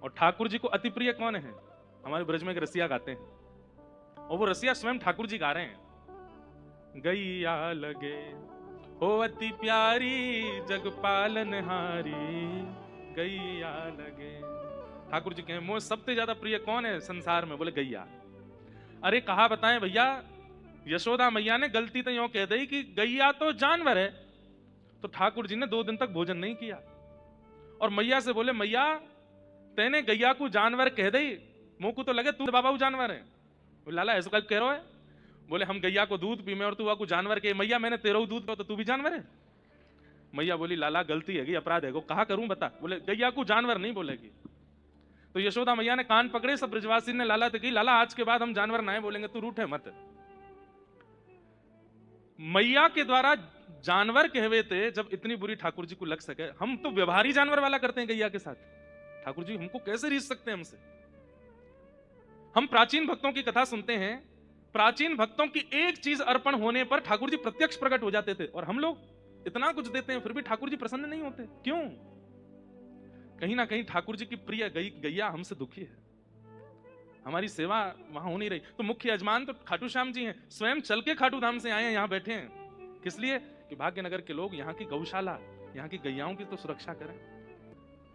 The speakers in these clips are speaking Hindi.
और ठाकुर जी को अति प्रिय कौन है? हमारे ब्रज में एक रसिया गाते हैं, और वो रसिया स्वयं ठाकुर जी गा रहे हैं। गैया लगे हो अति प्यारी जग पालनहारी, गैया लगे। ठाकुर जी कहें मोह सबसे ज्यादा प्रिय कौन है संसार में? बोले गैया। अरे कहा बताएं भैया, यशोदा मैया ने गलती तो यूं कह दी कि गैया तो जानवर है, तो ठाकुर जी ने 2 दिन तक भोजन नहीं किया। और मैया से बोले मैया तेने गैया को जानवर कह दई, मुंह को तो लगे तू बाबा जानवर है। बोले लाला ऐसा कह रहा है? बोले हम गैया को दूध पी में और तू को जानवर के। मैया मैंने तेरा दूध पिया तो तू भी जानवर है? मैया बोली लाला गलती है, अपराध है, कहा करूं बता। बोले गैया को जानवर नहीं बोलेगी। तो यशोदा मैया ने कान पकड़े, सब ब्रजवासी ने लाला से कही लाला आज के बाद हम जानवर ना बोलेंगे, तू रूठे मत। मैया के द्वारा जानवर कहवे थे, जब इतनी बुरी ठाकुर जी को लग सके। हम तो व्यवहारी जानवर वाला करते हैं गैया के साथ, ठाकुर जी हमको कैसे रीझ सकते हैं हमसे? हम प्राचीन भक्तों की कथा सुनते हैं, प्राचीन भक्तों की एक चीज अर्पण होने पर ठाकुर जी प्रत्यक्ष प्रकट हो जाते थे, और हम लोग इतना कुछ देते हैं फिर भी ठाकुर जी प्रसन्न नहीं होते, क्यों? कहीं ना कहीं ठाकुर जी की प्रिय गैया हमसे दुखी है, हमारी सेवा वहां हो नहीं रही। तो मुख्य यजमान तो खाटू श्याम जी हैं, स्वयं चल के खाटू धाम से आए हैं, यहां बैठे हैं। किस लिए? कि भाग्यनगर के लोग यहाँ की गौशाला, यहाँ की गैयाओं की तो सुरक्षा करें।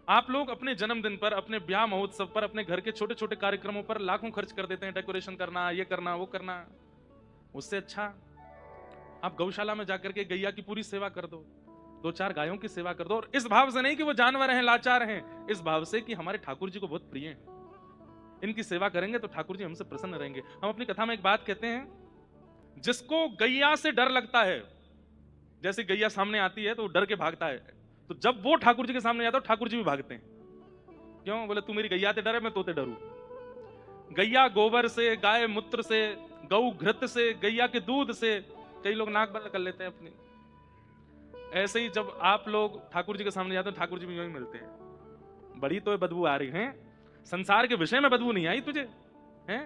आप लोग अपने जन्मदिन पर, अपने ब्याह महोत्सव पर, अपने घर के छोटे छोटे कार्यक्रमों पर लाखों खर्च कर देते हैं, डेकोरेशन करना, ये करना, वो करना। उससे अच्छा आप गौशाला में जाकर के गैया की पूरी सेवा कर दो, 2-4 गायों की सेवा कर दो। और इस भाव से नहीं कि वो जानवर हैं, लाचार हैं, इस भाव से कि हमारे ठाकुर जी को बहुत प्रिय हैं, इनकी सेवा करेंगे तो ठाकुर जी हमसे प्रसन्न रहेंगे। हम अपनी कथा में एक बात कहते हैं, जिसको गैया से डर लगता है, जैसे गैया सामने आती है तो डर के भागता है, तो जब वो ठाकुर जी के सामने जाता है ठाकुर जी भी भागते हैं। क्यों? बोले तू मेरी गैया से डर है, मैं तोते डरू। गैया गोबर से, गाय मूत्र से, गौ घृत से, गैया के दूध से कई लोग नाक बंद कर लेते हैं अपनी। ऐसे ही जब आप लोग ठाकुर जी के सामने जाते हैं ठाकुर जी भी यूं ही मिलते हैं। बड़ी तो बदबू आ रही है, संसार के विषय में बदबू नहीं आई तुझे? हैं?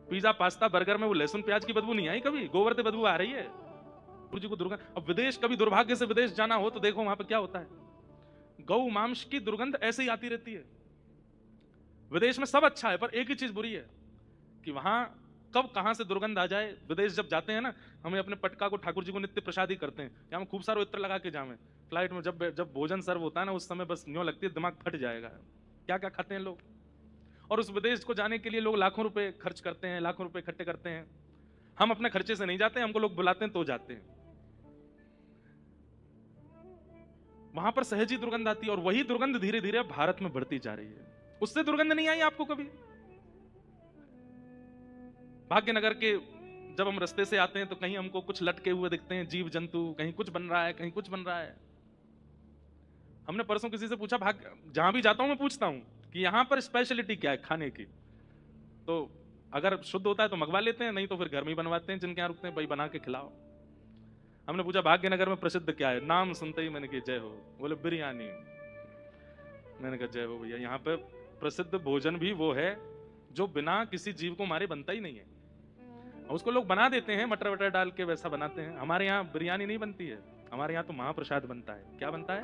पिज्जा पास्ता बर्गर में वो लहसुन प्याज की बदबू नहीं आई कभी? गोबर से बदबू आ रही है। ठाकुर जी को दुर्गंध। अब विदेश, कभी दुर्भाग्य से विदेश जाना हो तो देखो वहां पर क्या होता है, गौ मांस की दुर्गंध ऐसे ही आती रहती है। विदेश में सब अच्छा है, पर एक ही चीज बुरी है कि वहां कब कहां से दुर्गंध आ जाए। विदेश जब जाते हैं ना, हमें अपने पटका को ठाकुर जी को नित्य प्रसादी करते हैं, या हम खूब सारा इत्र लगा के जावे। फ्लाइट में जब भोजन सर्व होता है ना, उस समय बस न्यों लगती है दिमाग फट जाएगा, क्या क्या खाते हैं लोग। और उस विदेश को जाने के लिए लोग लाखों रुपए खर्च करते हैं, लाखों रुपए इकट्ठे करते हैं। हम अपने खर्चे से नहीं जाते, हमको लोग बुलाते हैं तो जाते हैं। वहां पर सहजी दुर्गंध आती है, और वही दुर्गंध धीरे धीरे भारत में बढ़ती जा रही है। उससे दुर्गंध नहीं आई आपको कभी? भाग्यनगर के जब हम रास्ते से आते हैं तो कहीं हमको कुछ लटके हुए दिखते हैं, जीव जंतु, कहीं कुछ बन रहा है, कहीं कुछ बन रहा है। हमने परसों किसी से पूछा, जहां भी जाता हूं मैं पूछता हूं कि यहां पर स्पेशलिटी क्या है खाने की, तो अगर शुद्ध होता है तो मंगवा लेते हैं, नहीं तो फिर घर में ही बनवाते हैं, जिनके यहां रुकते हैं भाई बना के खिलाओ। हमने पूछा भाग्यनगर में प्रसिद्ध क्या है? नाम सुनते ही मैंने कहा जय हो। बोले बिरयानी। मैंने कहा जय हो भैया, यहाँ पे प्रसिद्ध भोजन भी वो है जो बिना किसी जीव को मारे बनता ही नहीं है। उसको लोग बना देते हैं, मटर वटर डाल के वैसा बनाते हैं। हमारे यहाँ बिरयानी नहीं बनती है, हमारे यहाँ तो महाप्रसाद बनता है। क्या बनता है?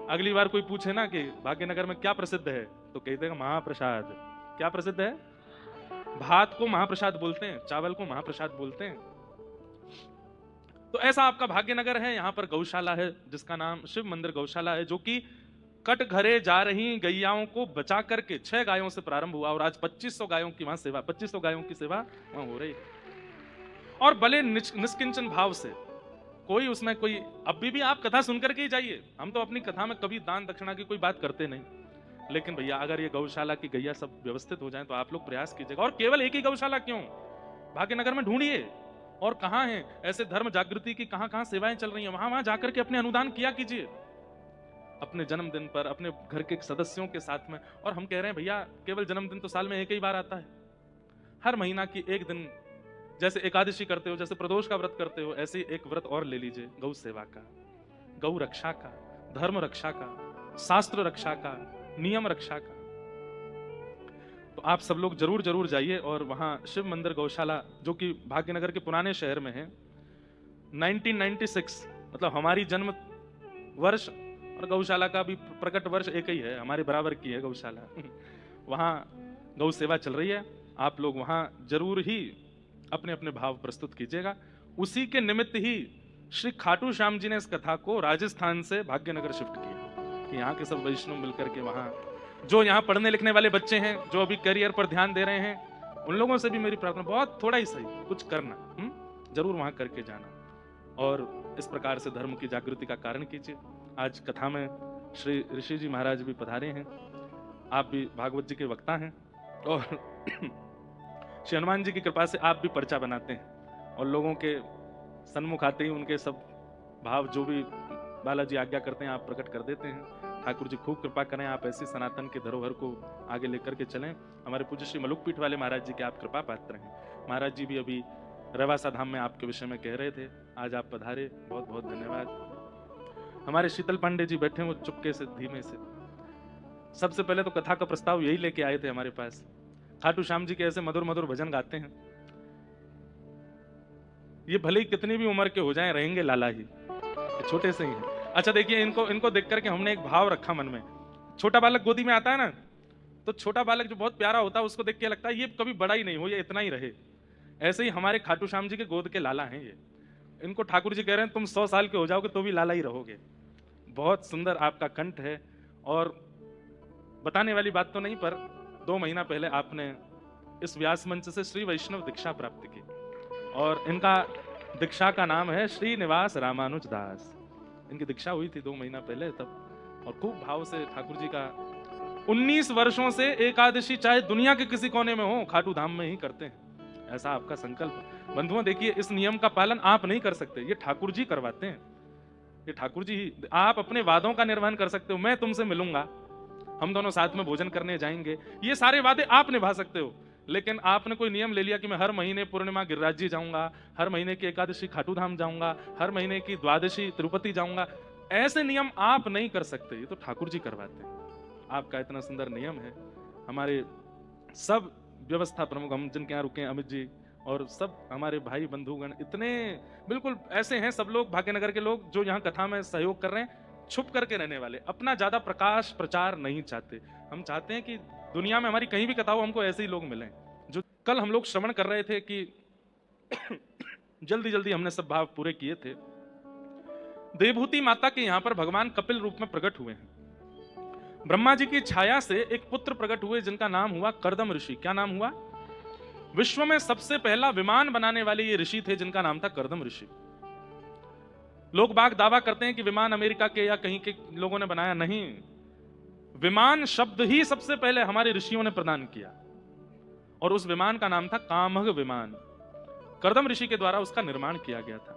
अगली बार कोई पूछे ना कि भाग्यनगर में क्या प्रसिद्ध है, तो कहते हैं महाप्रसाद। क्या प्रसिद्ध है? भात को महाप्रसाद बोलते हैं, चावल को महाप्रसाद बोलते हैं। तो ऐसा आपका भाग्यनगर है, यहाँ पर गौशाला है जिसका नाम शिव मंदिर गौशाला है, जो कि कट घरे जा रही गैयाओं को बचा करके 6 गायों से प्रारंभ हुआ, और आज 2500 गायों की वहां सेवा, 2500 गायों की सेवा वहां हो रही है। और भले निष्किंचन भाव से, कोई उसमें कोई, अभी भी आप कथा सुनकर के ही जाइए। हम तो अपनी कथा में कभी दान दक्षिणा की कोई बात करते नहीं, लेकिन भैया अगर ये गौशाला की गैया सब व्यवस्थित हो जाए तो आप लोग प्रयास कीजिएगा। और केवल एक ही गौशाला क्यों, भाग्यनगर में ढूंढिए, और कहां है ऐसे धर्म जागृति की, कहां कहां सेवाएं चल रही हैं, वहां वहां जाकर के अपने अनुदान किया कीजिए, अपने जन्मदिन पर, अपने घर के सदस्यों के साथ में। और हम कह रहे हैं भैया केवल जन्मदिन तो साल में एक ही बार आता है, हर महीना की एक दिन, जैसे एकादशी करते हो, जैसे प्रदोष का व्रत करते हो, ऐसे एक व्रत और ले लीजिए, गौ सेवा का, गौ रक्षा का, धर्म रक्षा का, शास्त्र रक्षा का, नियम रक्षा का। तो आप सब लोग जरूर जरूर जाइए। और वहां शिव मंदिर गौशाला, जो कि भाग्यनगर के पुराने शहर में है, 1996 मतलब हमारी जन्म वर्ष और गौशाला का भी प्रकट वर्ष एक ही है, हमारे बराबर की है गौशाला। वहां गौ सेवा चल रही है, आप लोग वहां जरूर ही अपने अपने भाव प्रस्तुत कीजिएगा। उसी के निमित्त ही श्री खाटू श्याम जी ने इस कथा को राजस्थान से भाग्यनगर शिफ्ट किया कि यहाँ के सब वैष्णव मिलकर के वहां जो यहाँ पढ़ने लिखने वाले बच्चे हैं, जो अभी करियर पर ध्यान दे रहे हैं, उन लोगों से भी मेरी प्रार्थना, बहुत थोड़ा ही सही कुछ करना, जरूर वहां करके जाना और इस प्रकार से धर्म की जागृति का कारण कीजिए। आज कथा में श्री ऋषि जी महाराज भी पधारे हैं, आप भी भागवत जी के वक्ता हैं और श्री हनुमान जी की कृपा से आप भी पर्चा बनाते हैं और लोगों के सन्मुख आते ही उनके सब भाव जो भी बालाजी आज्ञा करते हैं आप प्रकट कर देते हैं। ठाकुर जी खूब कृपा करें, आप ऐसी सनातन के धरोहर को आगे लेकर के चलें। हमारे पूज्य श्री मलुकपीठ वाले महाराज जी के आप कृपा पात्र हैं। महाराज जी भी अभी रवासा धाम में आपके विषय में कह रहे थे, आज आप पधारे, बहुत बहुत धन्यवाद। हमारे शीतल पांडे जी बैठे वो चुपके से धीमे से, सबसे पहले तो कथा का प्रस्ताव यही लेके आए थे हमारे पास। खाटू श्याम जी के ऐसे मधुर मधुर भजन गाते हैं, ये भले ही कितनी भी उम्र के हो जाएं रहेंगे लाला ही, छोटे से ही हैं। अच्छा देखिए, इनको देख करके हमने एक भाव रखा मन में। छोटा बालक गोदी में आता है ना, तो छोटा बालक जो बहुत प्यारा होता है उसको देख के लगता है ये कभी बड़ा ही नहीं हो, ये इतना ही रहे। ऐसे ही हमारे खाटू श्याम जी के गोद के लाला हैं ये। इनको ठाकुर जी कह रहे हैं तुम 100 साल के हो जाओगे तो भी लाला ही रहोगे। बहुत सुंदर आपका कंठ है और बताने वाली बात तो नहीं, पर 2 महीना पहले आपने इस व्यास मंच से श्री वैष्णव दीक्षा प्राप्त की और इनका दीक्षा का नाम है श्रीनिवास रामानुज दास। इनकी दीक्षा हुई थी 2 महीना पहले तब, और खूब भाव से ठाकुर जी का 19 वर्षों से एकादशी चाहे दुनिया के किसी कोने में हो खाटू धाम में ही करते हैं, ऐसा आपका संकल्प। बंधुओं देखिए, इस नियम का पालन आप नहीं कर सकते, ये ठाकुर जी करवाते हैं, ये ठाकुर जी ही। आप अपने वादों का निर्वहन कर सकते हो, मैं तुमसे मिलूंगा, हम दोनों साथ में भोजन करने जाएंगे, ये सारे वादे आप निभा सकते हो। लेकिन आपने कोई नियम ले लिया कि मैं हर महीने पूर्णिमा गिरिराज जी जाऊंगा, हर महीने की एकादशी खाटू धाम जाऊंगा, हर महीने की द्वादशी तिरुपति जाऊंगा, ऐसे नियम आप नहीं कर सकते, ये तो ठाकुर जी करवाते हैं। आपका इतना सुंदर नियम है। हमारे सब व्यवस्था प्रमुख, हम जिनके यहाँ रुके हैं, अमित जी और सब हमारे भाई बंधुगण इतने बिल्कुल ऐसे हैं, सब लोग भाग्यनगर के लोग जो यहाँ कथा में सहयोग कर रहे हैं, छुप करके रहने वाले, अपना ज्यादा प्रकाश प्रचार नहीं चाहते। हम चाहते हैं कि दुनिया में हमारी कहीं भी कथा हो, हमको ऐसे ही लोग मिलें। जो कल हम लोग श्रवण कर रहे थे कि जल्दी जल्दी हमने सब भाव पूरे किए थे। देवभूति माता के यहाँ पर भगवान कपिल रूप में प्रकट हुए हैं। ब्रह्मा जी की छाया से एक पुत्र प्रकट हुए जिनका नाम हुआ कर्दम ऋषि। क्या नाम हुआ? विश्व में सबसे पहला विमान बनाने वाले ये ऋषि थे जिनका नाम था कर्दम ऋषि। लोग बाग दावा करते हैं कि विमान अमेरिका के या कहीं के लोगों ने बनाया, नहीं, विमान शब्द ही सबसे पहले हमारे ऋषियों ने प्रदान किया और उस विमान का नाम था कामघ विमान। कर्दम ऋषि के द्वारा उसका निर्माण किया गया था।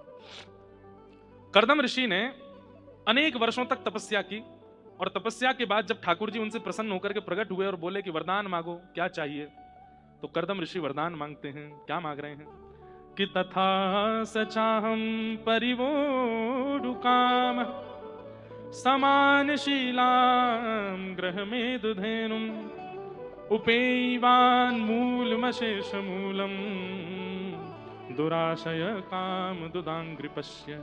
कर्दम ऋषि ने अनेक वर्षों तक तपस्या की और तपस्या के बाद जब ठाकुर जी उनसे प्रसन्न होकर के प्रकट हुए और बोले कि वरदान मांगो, क्या चाहिए, तो कर्दम ऋषि वरदान मांगते हैं। क्या मांग रहे हैं कि तथा सचाहम परिवोढु काम समानशीलां ग्रह में दुधेनुम उपेयवान मूलमशेष मूलम दुराशय काम दुदांग्रिपश्य।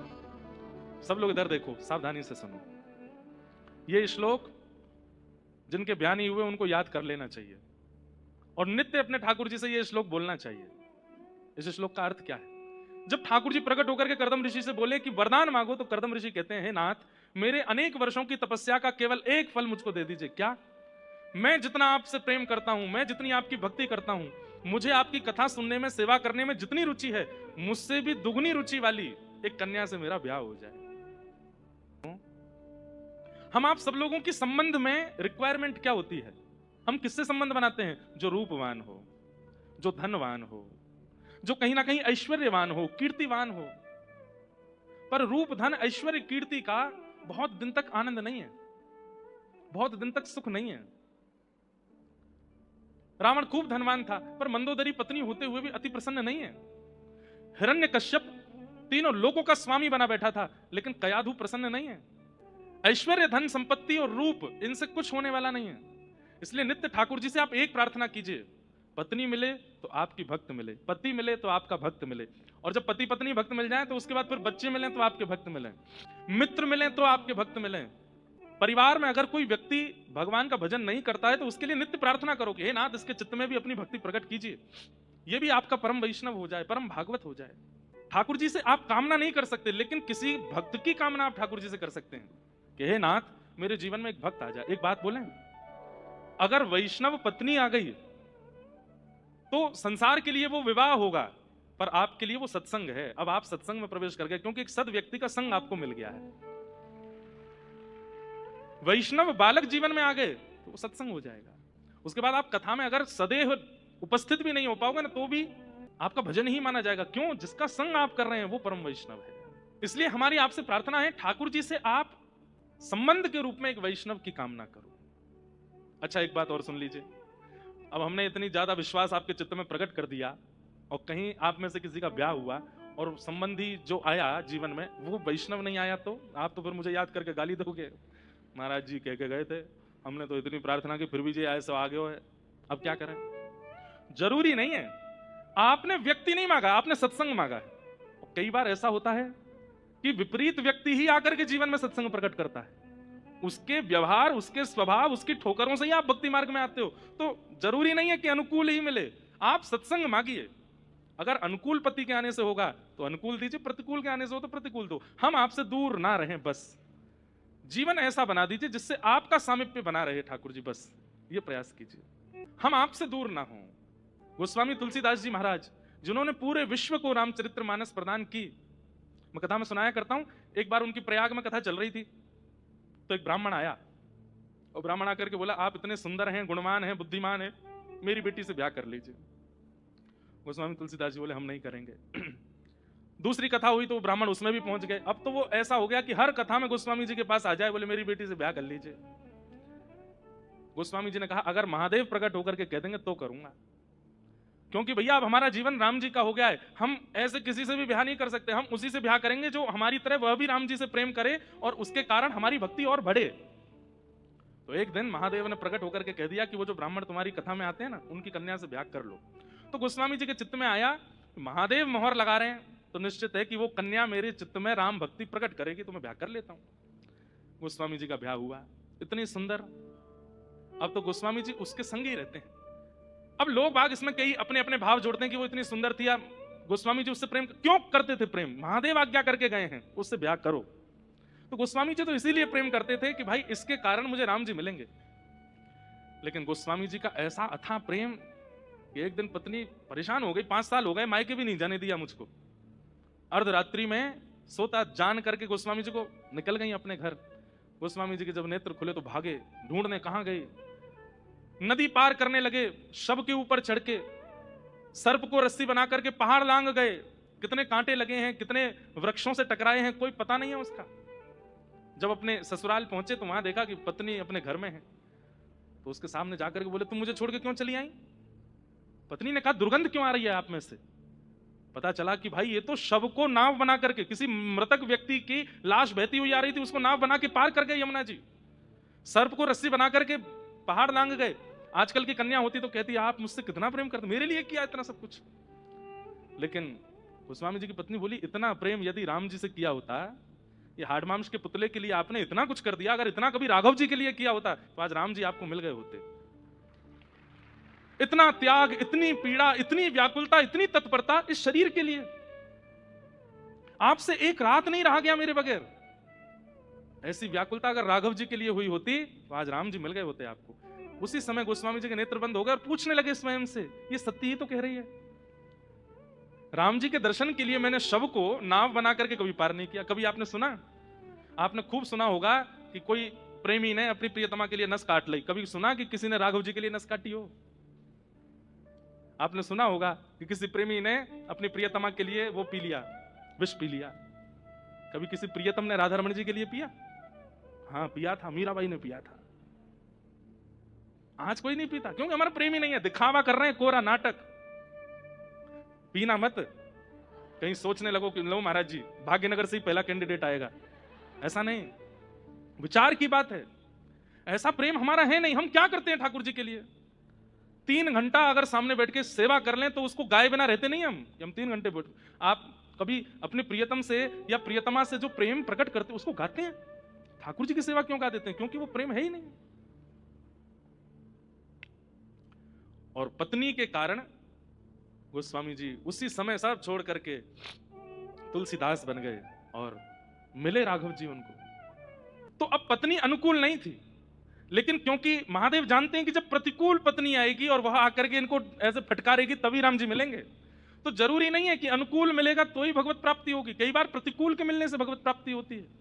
सब लोग इधर देखो, सावधानी से सुनो। ये श्लोक जिनके बयान नहीं हुए उनको याद कर लेना चाहिए और नित्य अपने ठाकुर जी से ये श्लोक बोलना चाहिए। इस श्लोक का अर्थ क्या है? जब ठाकुर जी प्रकट होकर के कर्दम ऋषि से बोले कि वरदान मांगो, तो कर्दम ऋषि कहते हैं, नाथ, मेरे अनेक वर्षों की तपस्या का केवल एक फल मुझको दे दीजिए। क्या? मैं जितना आपसे प्रेम करता हूं, मैं जितनी आपकी भक्ति करता हूं, मुझे आपकी कथा सुनने में, सेवा करने में जितनी रुचि है, मुझसे भी दुगनी रुचि वाली एक कन्या से मेरा ब्याह हो जाए। हम आप सब लोगों की संबंध में रिक्वायरमेंट क्या होती है? हम किससे संबंध बनाते हैं? जो रूपवान हो, जो धनवान हो, जो कहीं ना कहीं ऐश्वर्यवान हो, कीर्तिवान हो। पर रूप, धन, ऐश्वर्य, कीर्ति का बहुत दिन तक आनंद नहीं है, बहुत दिन तक सुख नहीं है। रावण खूब धनवान था पर मंदोदरी पत्नी होते हुए भी अति प्रसन्न नहीं है। हिरण्यकश्यप तीनों लोकों का स्वामी बना बैठा था लेकिन कयाधु प्रसन्न नहीं है। ऐश्वर्य, धन, संपत्ति और रूप, इनसे कुछ होने वाला नहीं है। इसलिए नित्य ठाकुर जी से आप एक प्रार्थना कीजिए, पत्नी मिले तो आपकी भक्त मिले, पति मिले तो आपका भक्त मिले, और जब पति पत्नी भक्त मिल जाए तो उसके बाद फिर बच्चे मिले तो आपके भक्त मिले, मित्र मिले तो आपके भक्त मिले। परिवार में अगर कोई व्यक्ति भगवान का भजन नहीं करता है तो उसके लिए नित्य प्रार्थना करो कि हे नाथ, इसके चित्त में भी अपनी भक्ति प्रकट कीजिए, ये भी आपका परम वैष्णव हो जाए, परम भागवत हो जाए। ठाकुर जी से आप कामना नहीं कर सकते, लेकिन किसी भक्त की कामना आप ठाकुर जी से कर सकते हैं कि हे नाथ, मेरे जीवन में एक भक्त आ जाए। एक बात बोलें, अगर वैष्णव पत्नी आ गई तो संसार के लिए वो विवाह होगा, पर आपके लिए वो सत्संग है। अब आप सत्संग में प्रवेश कर गए, क्योंकि एक सद व्यक्ति का संग आपको मिल गया है। वैष्णव बालक जीवन में आ गए तो वो सत्संग हो जाएगा। उसके बाद आप कथा में अगर सदैव उपस्थित भी नहीं हो पाओगे ना, तो भी आपका भजन ही माना जाएगा। क्यों? जिसका संग आप कर रहे हैं वो परम वैष्णव है। इसलिए हमारी आपसे प्रार्थना है, ठाकुर जी से आप संबंध के रूप में एक वैष्णव की कामना करो। अच्छा, एक बात और सुन लीजिए। अब हमने इतनी ज्यादा विश्वास आपके चित्त में प्रकट कर दिया, और कहीं आप में से किसी का ब्याह हुआ और संबंधी जो आया जीवन में वो वैष्णव नहीं आया, तो आप तो फिर मुझे याद करके गाली दोगे, महाराज जी कह के गए थे, हमने तो इतनी प्रार्थना की फिर भी जी आए सब आगे हो है, अब क्या करें। जरूरी नहीं है, आपने व्यक्ति नहीं मांगा, आपने सत्संग मांगा है। कई बार ऐसा होता है कि विपरीत व्यक्ति ही आकर के जीवन में सत्संग प्रकट करता है। उसके व्यवहार, उसके स्वभाव, उसकी ठोकरों से ही आप भक्ति मार्ग में आते हो। तो जरूरी नहीं है कि अनुकूल ही मिले, आप सत्संग मांगिए। अगर अनुकूल पति के आने से होगा तो अनुकूल दीजिए, प्रतिकूल के आने से हो तो प्रतिकूल दो। हम आपसे दूर ना रहें, बस जीवन ऐसा बना दीजिए जिससे आपका सामिप्य बना रहे ठाकुर जी, बस ये प्रयास कीजिए, हम आपसे दूर ना हों। गोस्वामी तुलसीदास जी महाराज, जिन्होंने पूरे विश्व को रामचरितमानस प्रदान की, मैं कथा में सुनाया करता हूं। एक बार उनकी प्रयाग में कथा चल रही थी, तो एक ब्राह्मण आया और ब्राह्मण आकर के बोला, आप इतने सुंदर हैं, गुणवान हैं, बुद्धिमान हैं, मेरी बेटी से ब्याह कर लीजिए। गोस्वामी तुलसीदास जी बोले, हम नहीं करेंगे। दूसरी कथा हुई तो वो ब्राह्मण उसमें भी पहुंच गए। अब तो वो ऐसा हो गया कि हर कथा में गोस्वामी जी के पास आ जाए, बोले मेरी बेटी से ब्याह कर लीजिए। गोस्वामी जी ने कहा, अगर महादेव प्रकट होकर के कह देंगे तो करूंगा, क्योंकि भैया अब हमारा जीवन राम जी का हो गया है। हम ऐसे किसी से भी ब्याह नहीं कर सकते, हम उसी से ब्याह करेंगे जो हमारी तरह वह भी राम जी से प्रेम करे और उसके कारण हमारी भक्ति और बढ़े। तो एक दिन महादेव ने प्रकट होकर के कह दिया कि वो जो ब्राह्मण तुम्हारी कथा में आते हैं ना, उनकी कन्या से ब्याह कर लो। तो गोस्वामी जी के चित्त में आया, महादेव मोहर लगा रहे हैं तो निश्चित है कि वो कन्या मेरे चित्त में राम भक्ति प्रकट करेगी, तो मैं ब्याह कर लेता हूं। गोस्वामी जी का ब्याह हुआ, इतनी सुंदर। अब तो गोस्वामी जी उसके संग ही रहते हैं। अब लोग बाग इसमें कई अपने अपने भाव जोड़ते हैं कि वो इतनी सुंदर थी, अब गोस्वामी जी उससे प्रेम क्यों करते थे? प्रेम महादेव आज्ञा करके गए हैं, उससे ब्याह करो। तो गोस्वामी जी तो इसीलिए प्रेम करते थे कि भाई इसके कारण मुझे राम जी मिलेंगे। लेकिन गोस्वामी जी का ऐसा अथाह प्रेम कि एक दिन पत्नी परेशान हो गई, 5 साल हो गए मायके भी नहीं जाने दिया मुझको। अर्धरात्रि में सोता जान करके गोस्वामी जी को निकल गई अपने घर। गोस्वामी जी के जब नेत्र खुले तो भागे, ढूंढने कहां गए। नदी पार करने लगे, शव के ऊपर चढ़ के सर्प को रस्सी बना करके पहाड़ लांग गए। कितने कांटे लगे हैं, कितने वृक्षों से टकराए हैं, कोई पता नहीं है उसका। जब अपने ससुराल पहुंचे तो वहां देखा कि पत्नी अपने घर में है। तो उसके सामने जाकर के बोले, तुम मुझे छोड़ के क्यों चली आई? पत्नी ने कहा, दुर्गंध क्यों आ रही है आप में से? पता चला कि भाई ये तो शव को नाव बना करके, किसी मृतक व्यक्ति की लाश बहती हुई आ रही थी, उसको नाव बना के पार कर गए यमुना जी। सर्प को रस्सी बना करके पहाड़ लांग गए। आजकल की कन्या होती तो कहती, आप मुझसे कितना प्रेम करते, मेरे लिए किया इतना सब कुछ। लेकिन गोस्वामी जी की पत्नी बोली, इतना प्रेम यदि राम जी से किया होता, ये हाड़ मांस के पुतले के लिए आपने इतना कुछ कर दिया, अगर इतना कभी राघव जी के लिए किया होता तो आज राम जी आपको मिल गए होते। इतना त्याग, इतनी पीड़ा, इतनी व्याकुलता, इतनी तत्परता इस शरीर के लिए। आपसे एक रात नहीं रहा गया मेरे बगैर। ऐसी व्याकुलता अगर राघव जी के लिए हुई होती तो आज राम जी मिल गए होते आपको। उसी समय गोस्वामी जी के नेत्र बंद हो गए और पूछने लगे स्वयं से, ये सत्य ही तो कह रही है। राम जी के दर्शन के लिए मैंने शव को नाव बना करके कभी पार नहीं किया। कभी आपने सुना? आपने खूब सुना होगा कि कोई प्रेमी ने अपनी प्रियतमा के लिए नस काट ली। कभी सुना कि किसी ने राघव जी के लिए नस काटी हो? आपने सुना होगा कि किसी प्रेमी ने अपनी प्रियतमा के लिए वो पी लिया, विष पी लिया। कभी किसी प्रियतम ने राधा रमण जी के लिए पिया? हाँ पिया था, मीराबाई ने पिया था। आज कोई नहीं पीता, क्योंकि हमारा प्रेम ही नहीं है। दिखावा कर रहे हैं, कोरा नाटक। पीना मत, कहीं सोचने लगो कि लो महाराज जी भाग्यनगर से ही पहला कैंडिडेट आएगा। ऐसा नहीं, विचार की बात है। ऐसा प्रेम हमारा है नहीं। हम क्या करते हैं ठाकुर जी के लिए? 3 घंटा अगर सामने बैठ के सेवा कर लें तो उसको गाए बिना रहते नहीं हम 3 घंटे बैठ। आप कभी अपने प्रियतम से या प्रियतमा से जो प्रेम प्रकट करते उसको गाते हैं? ठाकुर जी की सेवा क्यों गा देते हैं? क्योंकि वो प्रेम है ही नहीं। और पत्नी के कारण गोस्वामी जी उसी समय सब छोड़ करके तुलसीदास बन गए और मिले राघव जी उनको। तो अब पत्नी अनुकूल नहीं थी, लेकिन क्योंकि महादेव जानते हैं कि जब प्रतिकूल पत्नी आएगी और वह आकर के इनको ऐसे फटकारेगी तभी राम जी मिलेंगे, तो जरूरी नहीं है कि अनुकूल मिलेगा तो ही भगवत प्राप्ति होगी। कई बार प्रतिकूल के मिलने से भगवत प्राप्ति होती है।